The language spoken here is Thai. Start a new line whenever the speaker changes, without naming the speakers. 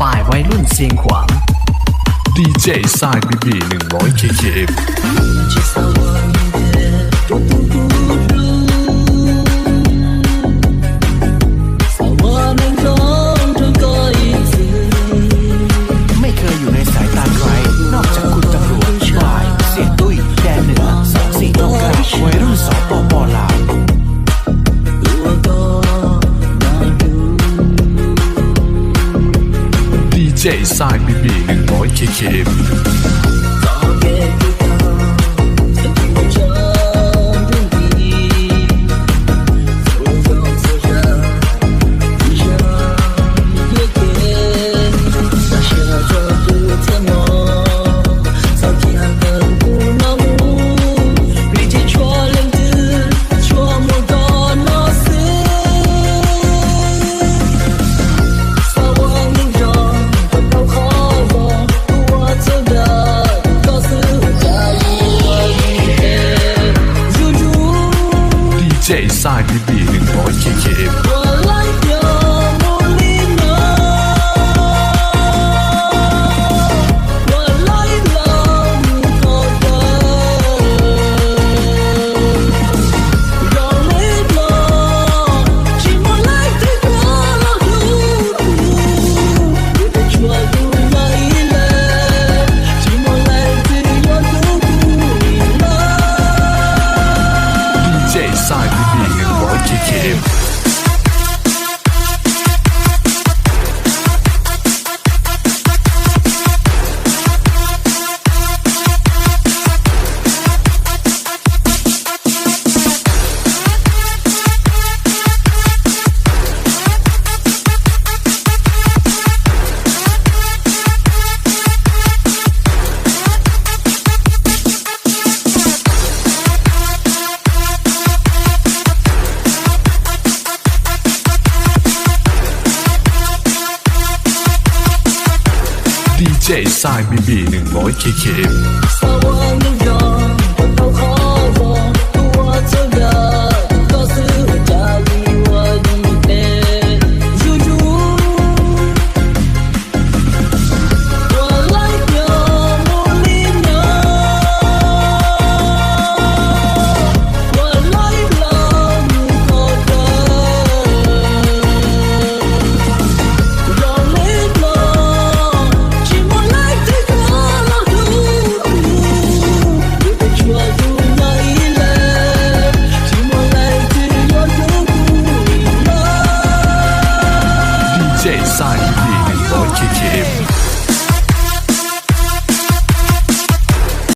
ฝ่ายวัยรุ่นเสียงขวาง
ดีเจสายBB 100 KKM
ไม่เคยอยู่ในสายตาใครนอกจากคุณตำรวจฝ่ายเสียตุ้ยแดนเหนือ2499วัยรุ่นสปป.ลาว
ดีเจสายBB 100 KKMดีเจสายBB 100 KKMสายBB 100 KKMดีเจสายBB 100 KKMสายBB 100 KKM